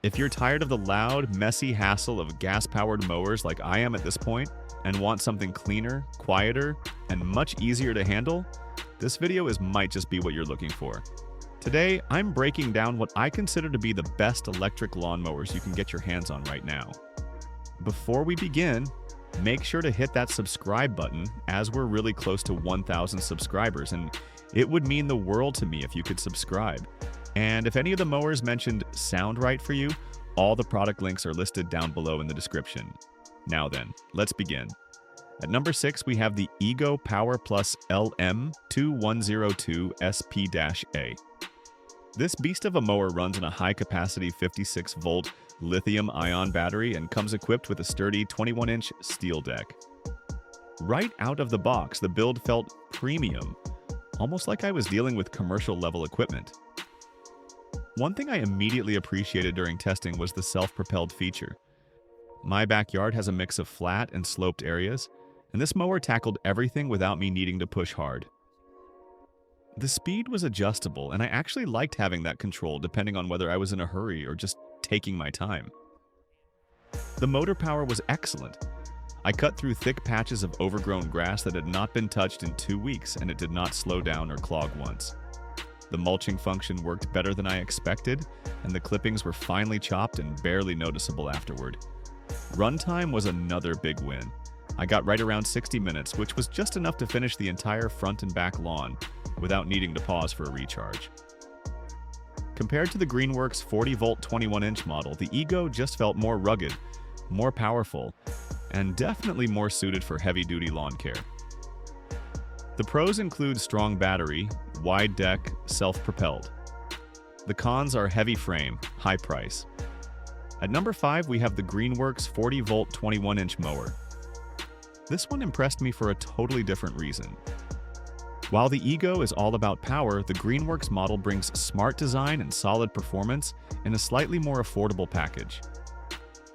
If you're tired of the loud, messy hassle of gas-powered mowers like I am at this point, and want something cleaner, quieter, and much easier to handle, this video might just be what you're looking for. Today, I'm breaking down what I consider to be the best electric lawnmowers you can get your hands on right now. Before we begin, make sure to hit that subscribe button as we're really close to 1,000 subscribers, and it would mean the world to me if you could subscribe. And if any of the mowers mentioned sound right for you, all the product links are listed down below in the description. Now then, let's begin. At number 6, we have the Ego Power Plus LM2102SP-A. This beast of a mower runs on a high-capacity 56-volt lithium-ion battery and comes equipped with a sturdy 21-inch steel deck. Right out of the box, the build felt premium, almost like I was dealing with commercial-level equipment. One thing I immediately appreciated during testing was the self-propelled feature. My backyard has a mix of flat and sloped areas, and this mower tackled everything without me needing to push hard. The speed was adjustable, and I actually liked having that control depending on whether I was in a hurry or just taking my time. The motor power was excellent. I cut through thick patches of overgrown grass that had not been touched in 2 weeks, and it did not slow down or clog once. The mulching function worked better than I expected, and the clippings were finely chopped and barely noticeable afterward. Runtime was another big win. I got right around 60 minutes, which was just enough to finish the entire front and back lawn without needing to pause for a recharge. Compared to the Greenworks 40-volt 21-inch model, the Ego just felt more rugged, more powerful, and definitely more suited for heavy-duty lawn care. The pros include strong battery, wide deck, self-propelled. The cons are heavy frame, high price. At number 5, we have the Greenworks 40-volt 21-inch mower. This one impressed me for a totally different reason. While the Ego is all about power, the Greenworks model brings smart design and solid performance in a slightly more affordable package.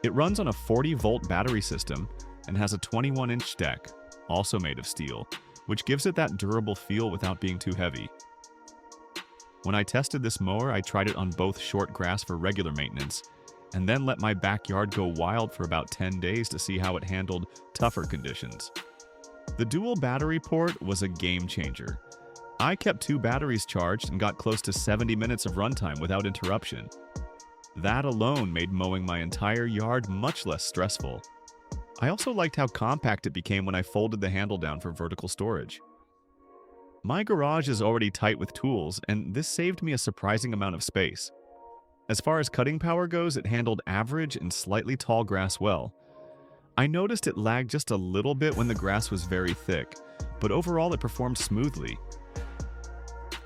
It runs on a 40-volt battery system and has a 21-inch deck, also made of steel, which gives it that durable feel without being too heavy. When I tested this mower, I tried it on both short grass for regular maintenance, and then let my backyard go wild for about 10 days to see how it handled tougher conditions. The dual battery port was a game changer. I kept 2 batteries charged and got close to 70 minutes of runtime without interruption. That alone made mowing my entire yard much less stressful. I also liked how compact it became when I folded the handle down for vertical storage. My garage is already tight with tools, and this saved me a surprising amount of space. As far as cutting power goes, it handled average and slightly tall grass well. I noticed it lagged just a little bit when the grass was very thick, but overall it performed smoothly.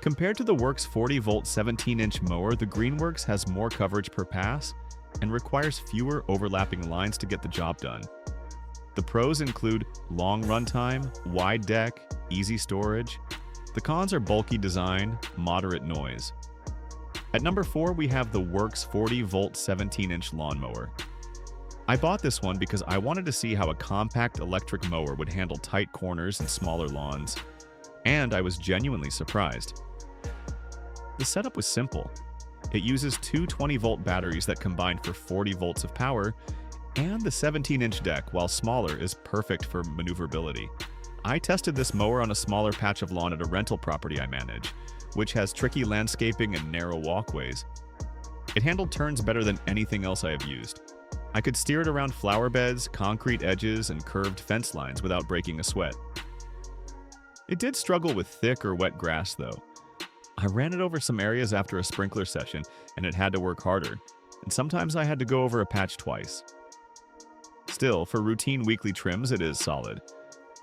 Compared to the Worx 40-volt 17-inch mower, the Greenworks has more coverage per pass and requires fewer overlapping lines to get the job done. The pros include long runtime, wide deck, easy storage. The cons are bulky design, moderate noise. At number 4, we have the Worx 40-volt 17-inch lawnmower. I bought this one because I wanted to see how a compact electric mower would handle tight corners and smaller lawns, and I was genuinely surprised. The setup was simple. It uses 2 20-volt batteries that combine for 40 volts of power, and the 17-inch deck, while smaller, is perfect for maneuverability. I tested this mower on a smaller patch of lawn at a rental property I manage, which has tricky landscaping and narrow walkways. It handled turns better than anything else I have used. I could steer it around flower beds, concrete edges, and curved fence lines without breaking a sweat. It did struggle with thick or wet grass, though. I ran it over some areas after a sprinkler session, and it had to work harder, and sometimes I had to go over a patch twice. Still, for routine weekly trims, it is solid.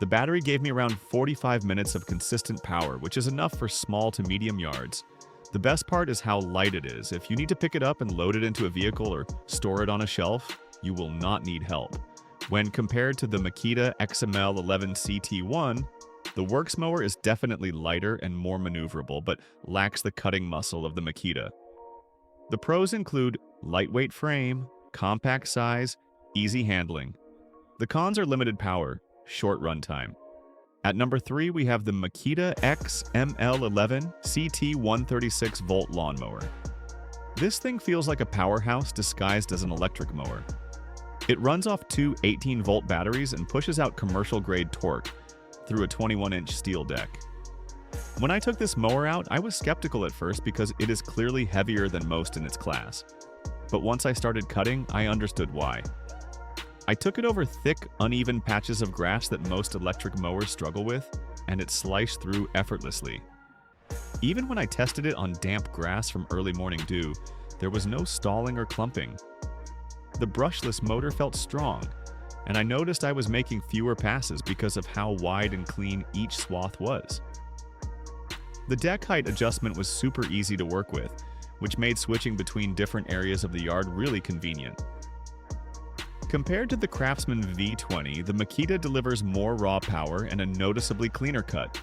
The battery gave me around 45 minutes of consistent power, which is enough for small to medium yards. The best part is how light it is. If you need to pick it up and load it into a vehicle or store it on a shelf, you will not need help. When compared to the Makita XML11CT1, the Worx mower is definitely lighter and more maneuverable, but lacks the cutting muscle of the Makita. The pros include lightweight frame, compact size, easy handling. The cons are limited power, short runtime. At number 3, we have the Makita XML11CT1 36-volt lawnmower. This thing feels like a powerhouse disguised as an electric mower. It runs off two 18-volt batteries and pushes out commercial-grade torque through a 21-inch steel deck. When I took this mower out, I was skeptical at first because it is clearly heavier than most in its class. But once I started cutting, I understood why. I took it over thick, uneven patches of grass that most electric mowers struggle with, and it sliced through effortlessly. Even when I tested it on damp grass from early morning dew, there was no stalling or clumping. The brushless motor felt strong, and I noticed I was making fewer passes because of how wide and clean each swath was. The deck height adjustment was super easy to work with, which made switching between different areas of the yard really convenient. Compared to the Craftsman V20, the Makita delivers more raw power and a noticeably cleaner cut,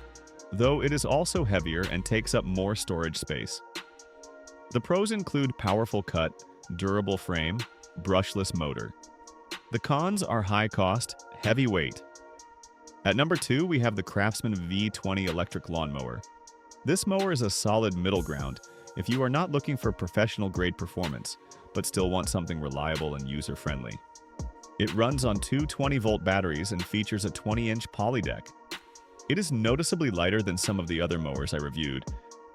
though it is also heavier and takes up more storage space. The pros include powerful cut, durable frame, brushless motor. The cons are high cost, heavy weight. At number 2, we have the Craftsman V20 electric lawn mower. This mower is a solid middle ground if you are not looking for professional-grade performance, but still want something reliable and user-friendly. It runs on two 20-volt batteries and features a 20-inch poly deck. It is noticeably lighter than some of the other mowers I reviewed,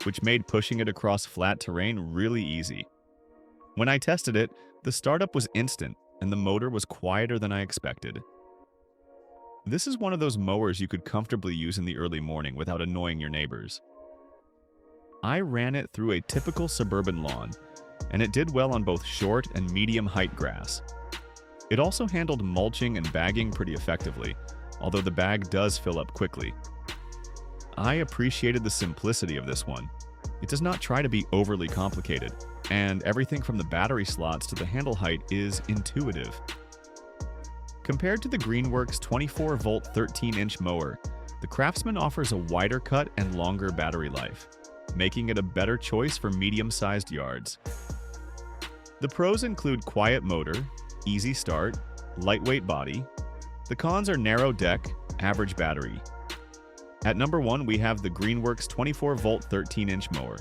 which made pushing it across flat terrain really easy. When I tested it, the startup was instant, and the motor was quieter than I expected. This is one of those mowers you could comfortably use in the early morning without annoying your neighbors. I ran it through a typical suburban lawn, and it did well on both short and medium height grass. It also handled mulching and bagging pretty effectively, although the bag does fill up quickly. I appreciated the simplicity of this one. It does not try to be overly complicated, and everything from the battery slots to the handle height is intuitive. Compared to the Greenworks 24-volt 13-inch mower, the Craftsman offers a wider cut and longer battery life, making it a better choice for medium-sized yards. The pros include quiet motor, easy start, lightweight body. The cons are narrow deck, average battery. At number 1, we have the Greenworks 24-volt 13-inch mower.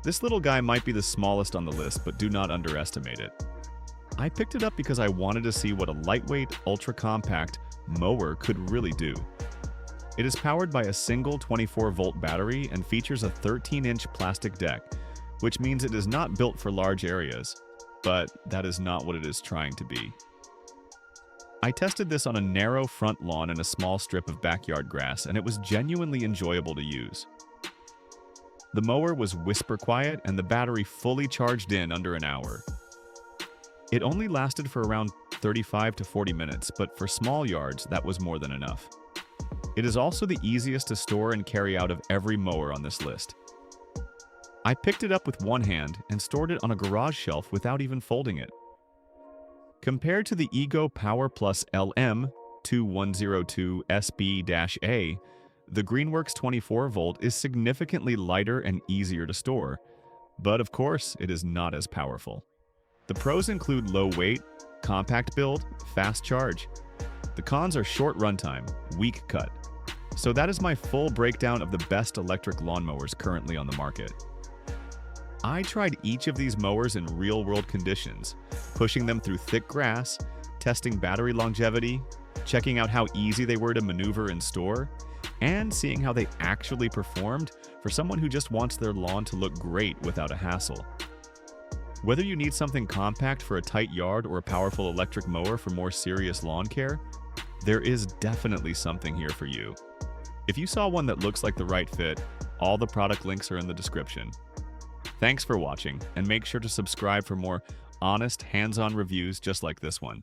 This little guy might be the smallest on the list, but do not underestimate it. I picked it up because I wanted to see what a lightweight, ultra-compact mower could really do. It is powered by a single 24-volt battery and features a 13-inch plastic deck, which means it is not built for large areas, but that is not what it is trying to be. I tested this on a narrow front lawn and a small strip of backyard grass, and it was genuinely enjoyable to use. The mower was whisper quiet, and the battery fully charged in under an hour. It only lasted for around 35 to 40 minutes, but for small yards, that was more than enough. It is also the easiest to store and carry out of every mower on this list. I picked it up with one hand and stored it on a garage shelf without even folding it. Compared to the Ego Power LM2102SP-A, the Greenworks 24-volt is significantly lighter and easier to store, but of course, it is not as powerful. The pros include low weight, compact build, fast charge. The cons are short runtime, weak cut. So that is my full breakdown of the best electric lawnmowers currently on the market. I tried each of these mowers in real-world conditions, pushing them through thick grass, testing battery longevity, checking out how easy they were to maneuver and store, and seeing how they actually performed for someone who just wants their lawn to look great without a hassle. Whether you need something compact for a tight yard or a powerful electric mower for more serious lawn care, there is definitely something here for you. If you saw one that looks like the right fit, all the product links are in the description. Thanks for watching, and make sure to subscribe for more honest, hands-on reviews just like this one.